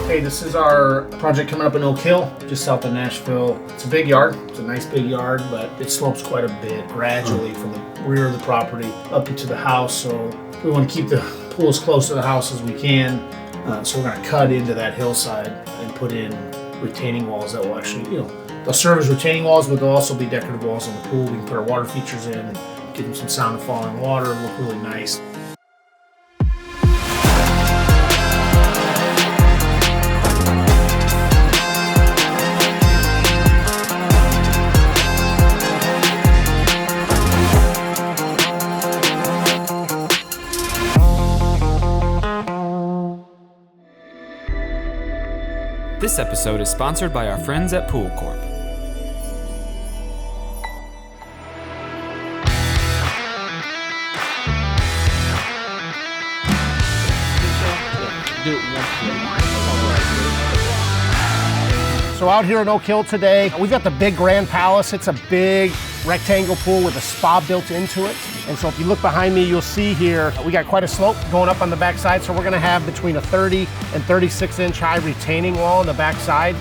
Okay, this is our project coming up in Oak Hill, just south of Nashville. It's a big yard. It's a nice big yard, but it slopes quite a bit gradually from the rear of the property up into the house. So we want to keep the pool as close to the house as we can. So we're going to cut into that hillside and put in retaining walls that will actually, they'll serve as retaining walls, but they'll also be decorative walls on the pool. We can put our water features in, give them some sound of falling water, look really nice. This episode is sponsored by our friends at Pool Corp. So out here in Oak Hill today, we've got the big Grand Palace. It's a big rectangle pool with a spa built into it. And so if you look behind me, you'll see here, we got quite a slope going up on the backside. So we're gonna have between a 30 and 36 inch high retaining wall on the backside.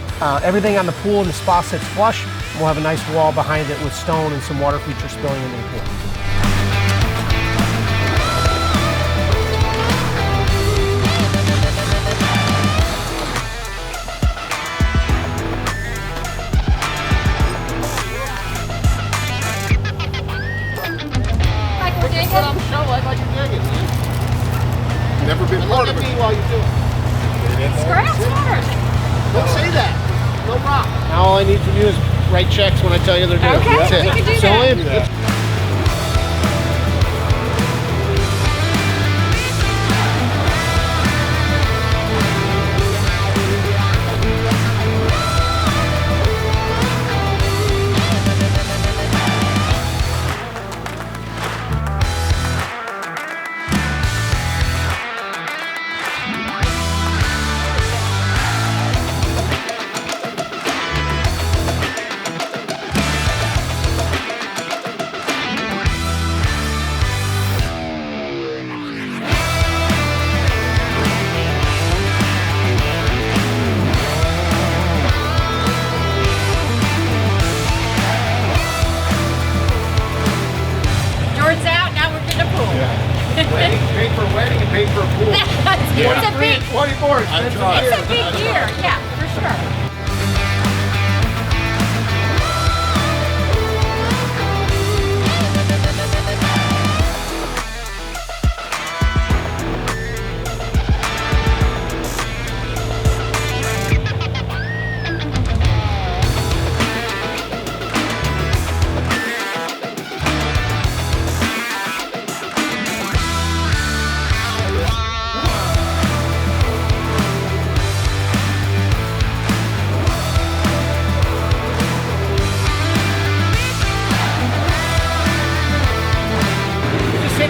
Everything on the pool and the spa sits flush. We'll have a nice wall behind it with stone and some water feature spilling into the pool. Never been part of it. While you do it. Scratch hard. Don't say that. No rock. Now all I need to do is write checks when I tell you they're due. Okay, That's it. we can do So that. Paid for a wedding and paid for a pool. It's a big 24. It's a big year, yeah, for sure.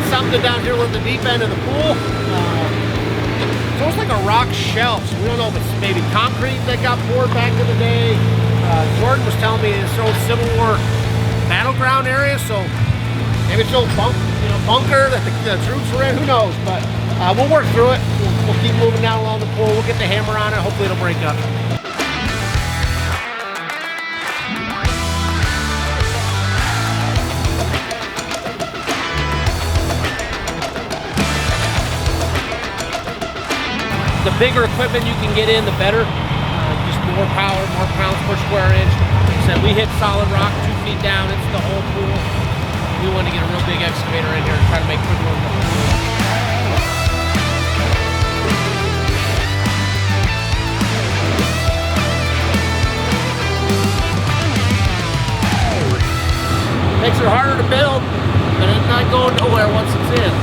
Something down here with the deep end of the pool. It's almost like a rock shelf. So we don't know if it's maybe concrete that got poured back in the day. Jordan was telling me it's an old Civil War battleground area, so maybe it's an old bunker that the troops were in. Who knows? But we'll work through it. We'll keep moving down along the pool. We'll get the hammer on it. Hopefully it'll break up. The bigger equipment you can get in, the better. Just more power, more pounds per square inch. Like I said, we hit solid rock 2 feet down. It's the whole pool. We want to get a real big excavator in here and try to make quick work of the pool. Makes it harder to build, but it's not going nowhere once it's in.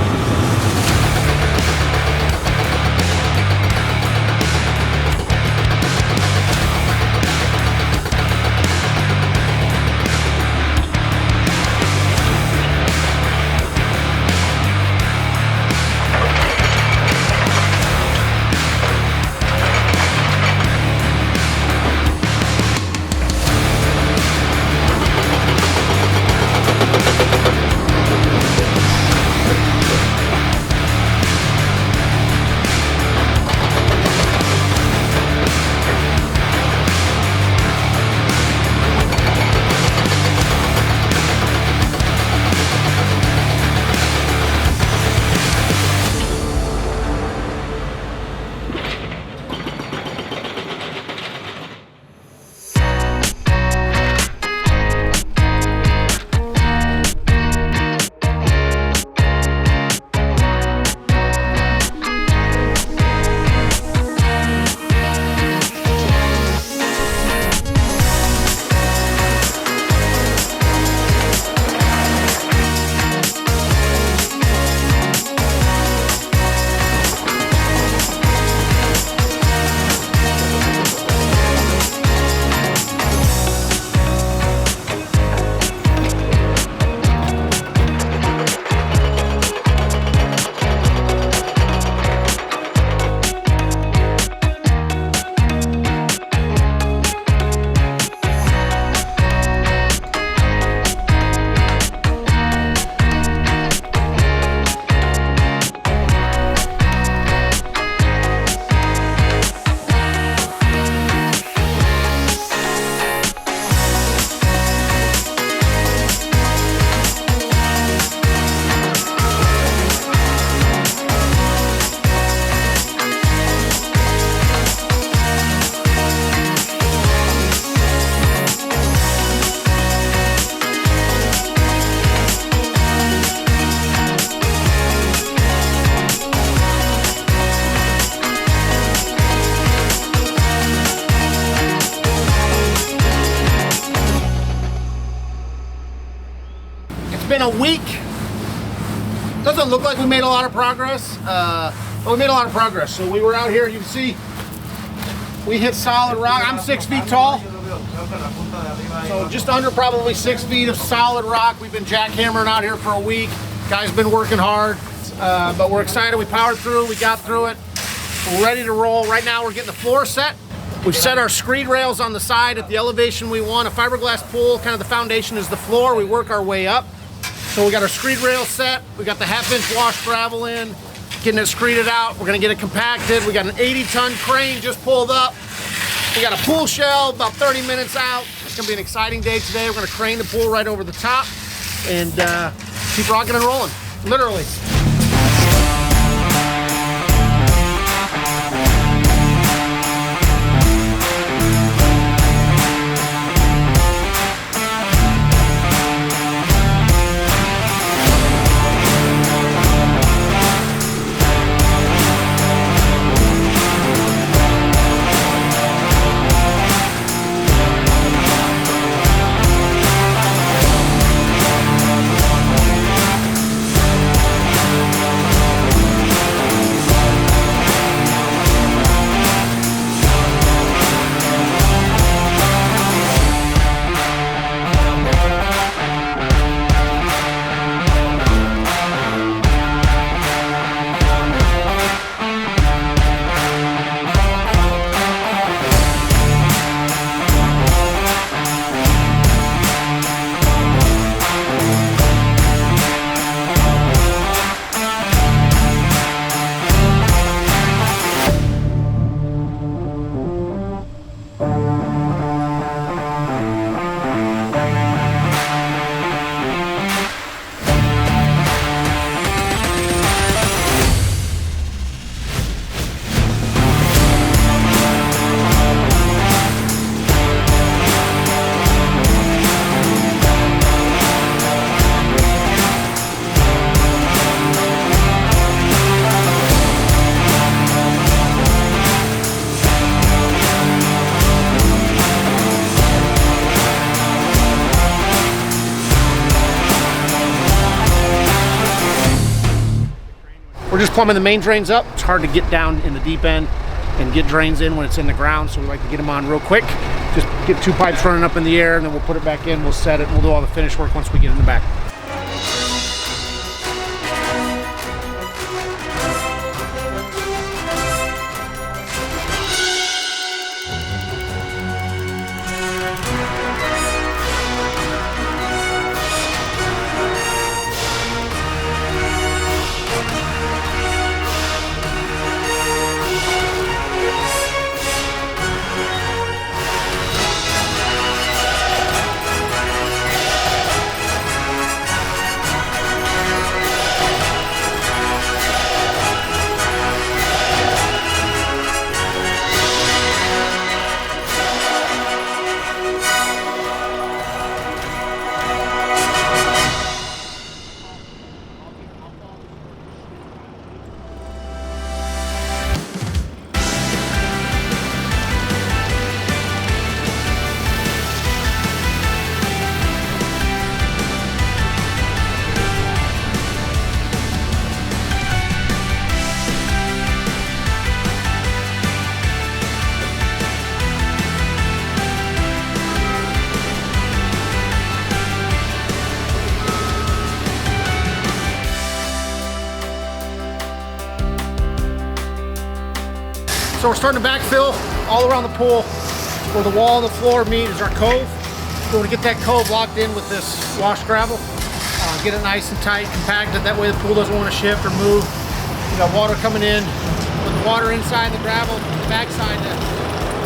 a week. Doesn't look like we made a lot of progress, but we made a lot of progress. So we were out here, you can see, we hit solid rock. I'm 6 feet tall. So just under probably 6 feet of solid rock. We've been jackhammering out here for a week. Guys been working hard, but we're excited. We powered through, we got through it. We're ready to roll. Right now we're getting the floor set. We've set our screed rails on the side at the elevation we want. A fiberglass pool, kind of the foundation is the floor. We work our way up. So we got our screed rail set. We got the 1/2-inch wash gravel in, getting it screeded out. We're gonna get it compacted. We got an 80-ton crane just pulled up. We got a pool shell about 30 minutes out. It's gonna be an exciting day today. We're gonna crane the pool right over the top and keep rocking and rolling, literally. We're just plumbing the main drains up. It's hard to get down in the deep end and get drains in when it's in the ground, so we like to get them on real quick. Just get 2 pipes running up in the air, and then we'll put it back in, we'll set it, and we'll do all the finish work once we get in the back. So we're starting to backfill all around the pool. Where the wall and the floor meet is our cove. We're going to get that cove locked in with this wash gravel. Get it nice and tight, compacted. That way the pool doesn't want to shift or move. We got water coming in. With the water inside the gravel, the backside to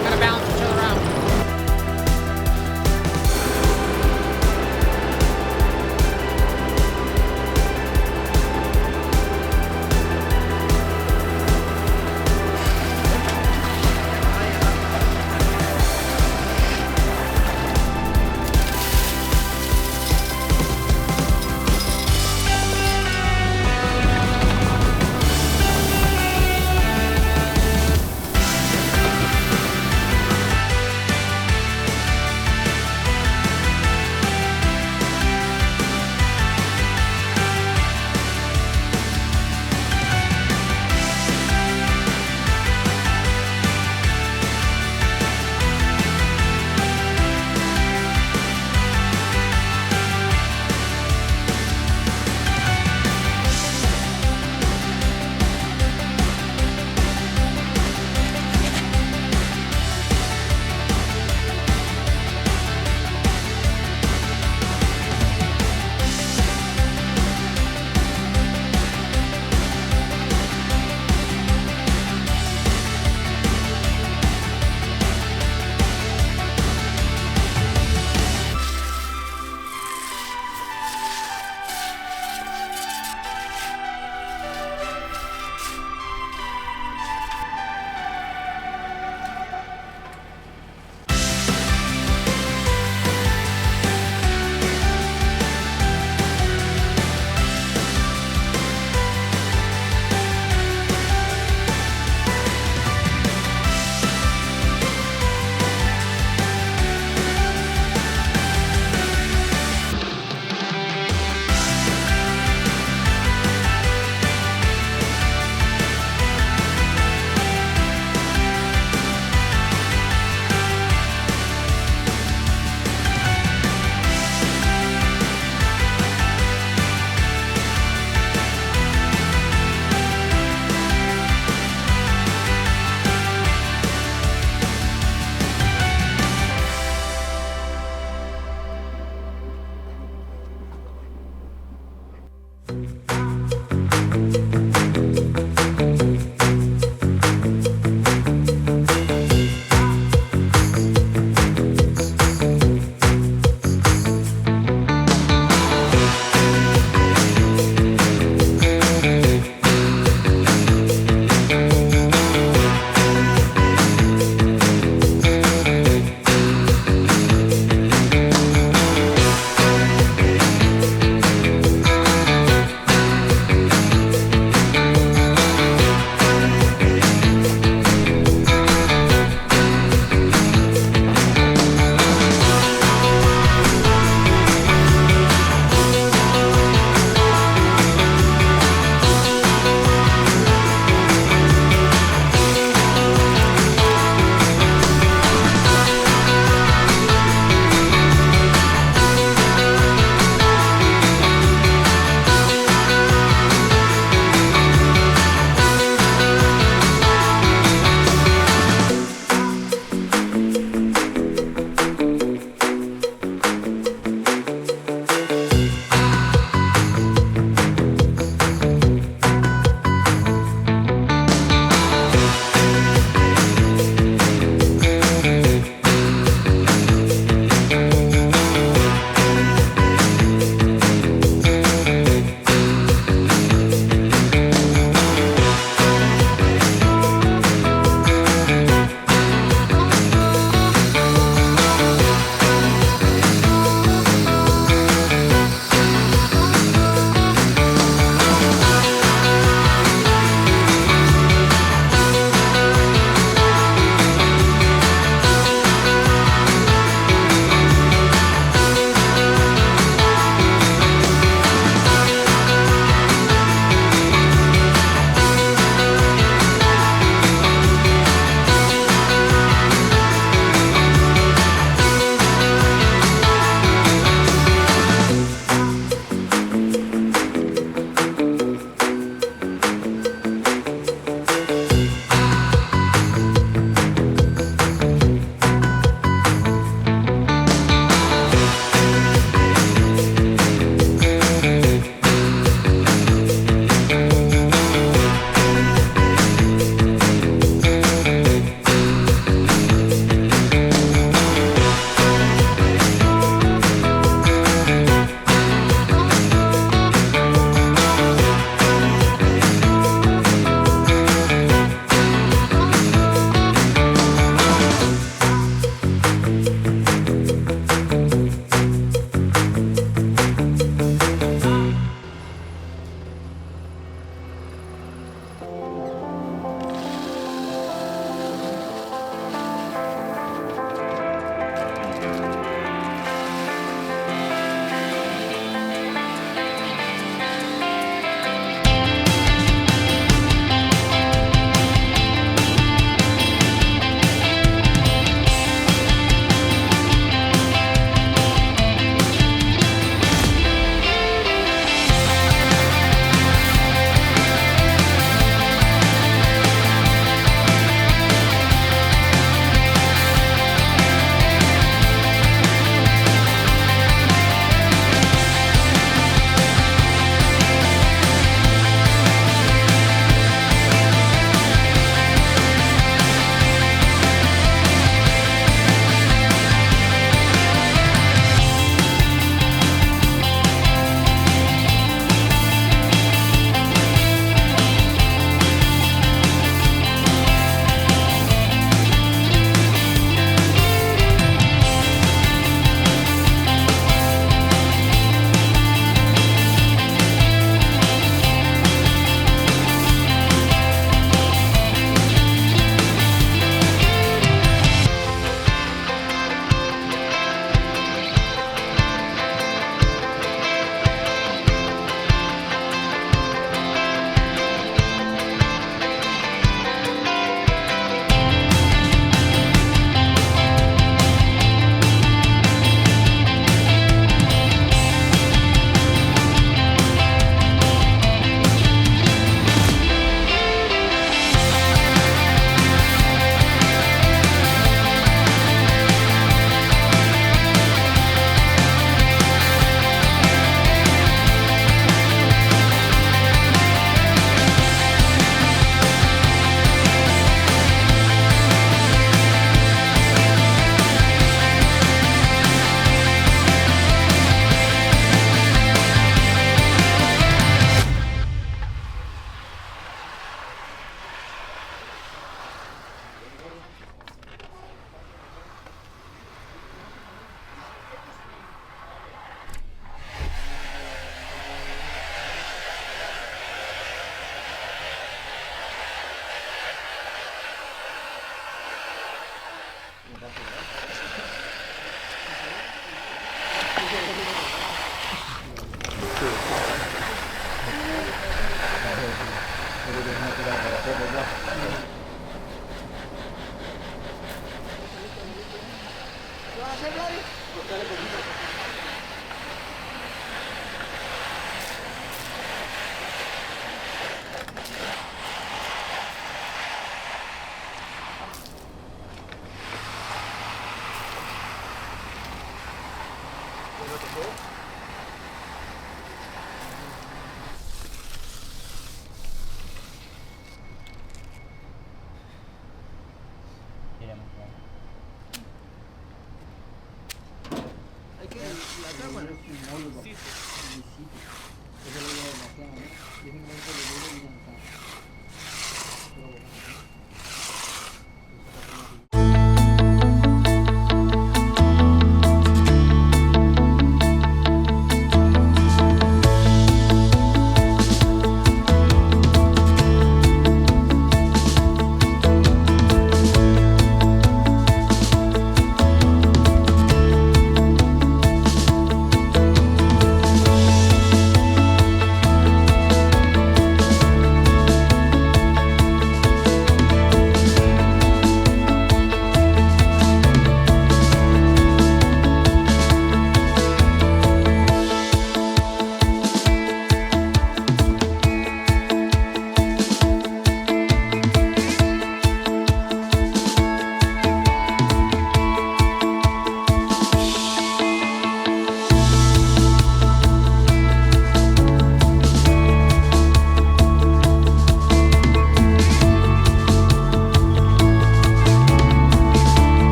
kind of balance each other out.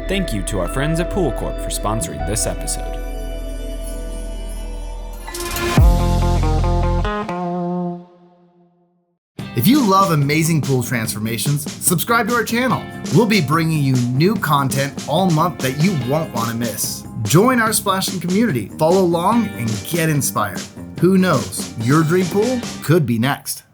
Thank you to our friends at Pool Corp for sponsoring this episode. If you love amazing pool transformations, subscribe to our channel. We'll be bringing you new content all month that you won't want to miss. Join our splashing community, follow along, and get inspired. Who knows, your dream pool could be next.